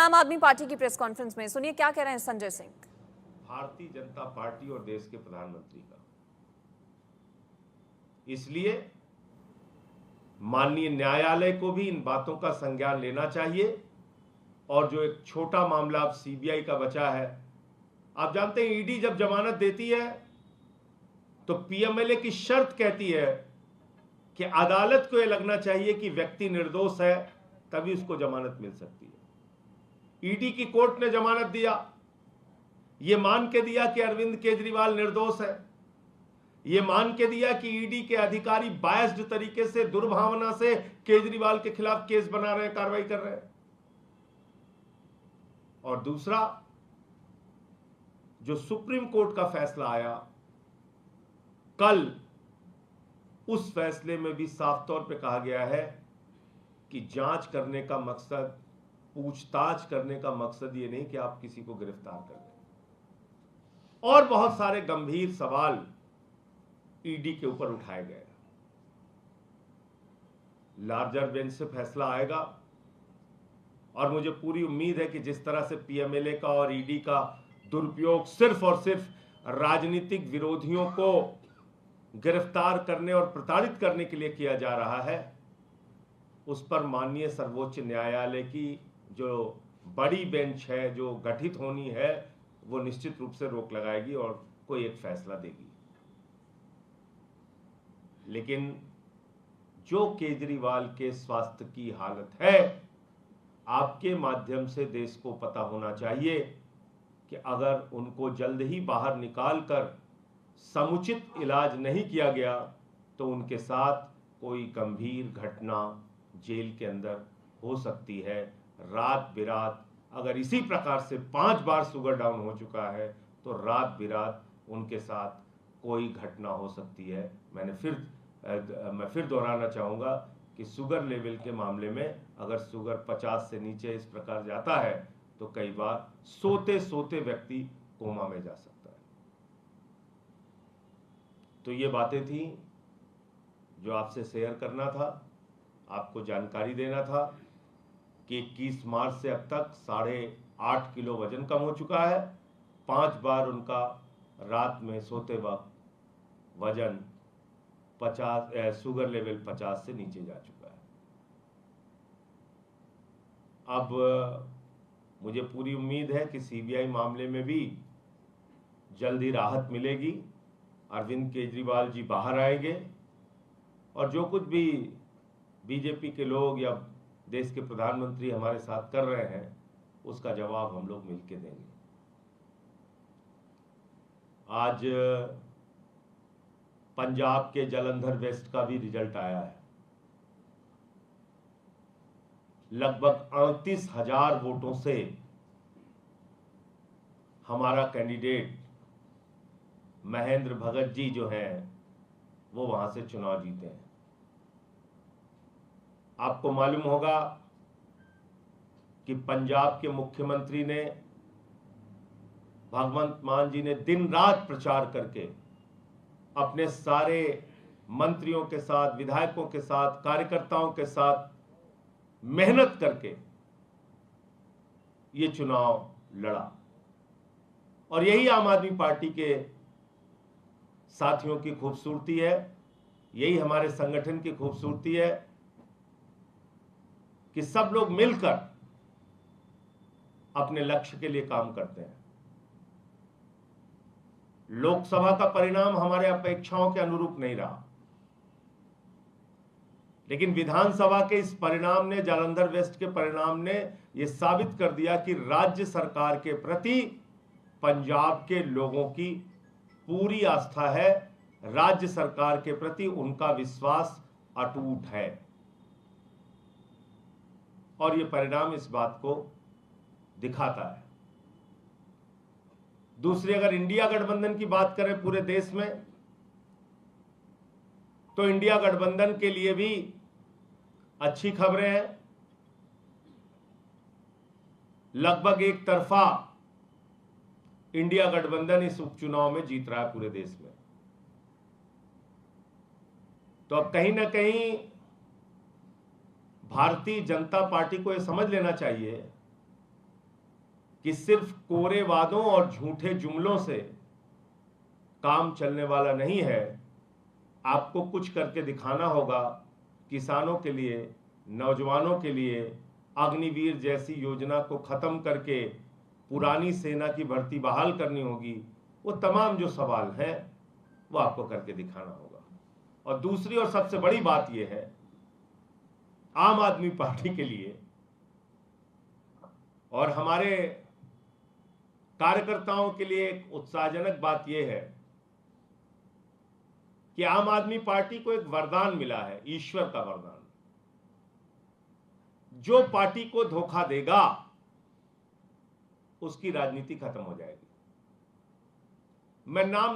आम आदमी पार्टी की प्रेस कॉन्फ्रेंस में, सुनिए क्या कह रहे हैं संजय सिंह। भारतीय जनता पार्टी और देश के प्रधानमंत्री का, इसलिए माननीय न्यायालय को भी इन बातों का संज्ञान लेना चाहिए। और जो एक छोटा मामला अब सीबीआई का बचा है, आप जानते हैं ईडी जब जमानत देती है तो पीएमएलए की शर्त कहती है कि अदालत को यह लगना चाहिए कि व्यक्ति निर्दोष है, तभी उसको जमानत मिल सकती है। ईडी की कोर्ट ने जमानत दिया, यह मान के दिया कि अरविंद केजरीवाल निर्दोष है, यह मान के दिया कि ईडी के अधिकारी बायस्ड तरीके से, दुर्भावना से केजरीवाल के खिलाफ केस बना रहे हैं, कार्रवाई कर रहे हैं। और दूसरा, जो सुप्रीम कोर्ट का फैसला आया कल, उस फैसले में भी साफ तौर पे कहा गया है कि जांच करने का मकसद, पूछताछ करने का मकसद ये नहीं कि आप किसी को गिरफ्तार कर लें। और बहुत सारे गंभीर सवाल ईडी के ऊपर उठाए गए। लार्जर बेंच से फैसला आएगा और मुझे पूरी उम्मीद है कि जिस तरह से पीएमएलए का और ईडी का दुरुपयोग सिर्फ और सिर्फ राजनीतिक विरोधियों को गिरफ्तार करने और प्रताड़ित करने के लिए किया जा रहा है, उस पर माननीय सर्वोच्च न्यायालय की जो बड़ी बेंच है, जो गठित होनी है, वो निश्चित रूप से रोक लगाएगी और कोई एक फैसला देगी। लेकिन जो केजरीवाल के स्वास्थ्य की हालत है, आपके माध्यम से देश को पता होना चाहिए कि अगर उनको जल्द ही बाहर निकालकर समुचित इलाज नहीं किया गया तो उनके साथ कोई गंभीर घटना जेल के अंदर हो सकती है। रात बिरात अगर इसी प्रकार से 5 बार शुगर डाउन हो चुका है तो रात बिरात उनके साथ कोई घटना हो सकती है। मैं फिर दोहराना चाहूँगा कि शुगर लेवल के मामले में अगर शुगर 50 से नीचे इस प्रकार जाता है तो कई बार सोते सोते व्यक्ति कोमा में जा सकता है। तो ये बातें थी जो आपसे शेयर करना था, आपको जानकारी देना था कि 21 मार्च से अब तक 8.5 किलो वजन कम हो चुका है। 5 बार उनका रात में सोते वक्त वजन 50, शुगर लेवल 50 से नीचे जा चुका है। अब मुझे पूरी उम्मीद है कि सीबीआई मामले में भी जल्द ही राहत मिलेगी, अरविंद केजरीवाल जी बाहर आएंगे और जो कुछ भी बीजेपी के लोग या देश के प्रधानमंत्री हमारे साथ कर रहे हैं उसका जवाब हम लोग मिलकर देंगे। आज पंजाब के जालंधर वेस्ट का भी रिजल्ट आया है। लगभग 38,000 वोटों से हमारा कैंडिडेट महेंद्र भगत जी जो हैं वो वहां से चुनाव जीते हैं। आपको मालूम होगा कि पंजाब के मुख्यमंत्री ने, भगवंत मान जी ने दिन रात प्रचार करके अपने सारे मंत्रियों के साथ, विधायकों के साथ, कार्यकर्ताओं के साथ मेहनत करके ये चुनाव लड़ा। और यही आम आदमी पार्टी के साथियों की खूबसूरती है, यही हमारे संगठन की खूबसूरती है कि सब लोग मिलकर अपने लक्ष्य के लिए काम करते हैं। लोकसभा का परिणाम हमारे अपेक्षाओं के अनुरूप नहीं रहा, लेकिन विधानसभा के इस परिणाम ने, जालंधर वेस्ट के परिणाम ने यह साबित कर दिया कि राज्य सरकार के प्रति पंजाब के लोगों की पूरी आस्था है, राज्य सरकार के प्रति उनका विश्वास अटूट है। और यह परिणाम इस बात को दिखाता है। दूसरी, अगर इंडिया गठबंधन की बात करें पूरे देश में, तो इंडिया गठबंधन के लिए भी अच्छी खबरें हैं। लगभग एक तरफा इंडिया गठबंधन इस उपचुनाव में जीत रहा है पूरे देश में। तो अब कहीं ना कहीं भारतीय जनता पार्टी को यह समझ लेना चाहिए कि सिर्फ कोरे वादों और झूठे जुमलों से काम चलने वाला नहीं है। आपको कुछ करके दिखाना होगा। किसानों के लिए, नौजवानों के लिए अग्निवीर जैसी योजना को खत्म करके पुरानी सेना की भर्ती बहाल करनी होगी। वो तमाम जो सवाल हैं वो आपको करके दिखाना होगा। और दूसरी और सबसे बड़ी बात यह है, आम आदमी पार्टी के लिए और हमारे कार्यकर्ताओं के लिए एक उत्साहजनक बात यह है कि आम आदमी पार्टी को एक वरदान मिला है, ईश्वर का वरदान। जो पार्टी को धोखा देगा उसकी राजनीति खत्म हो जाएगी। मैं नाम नहीं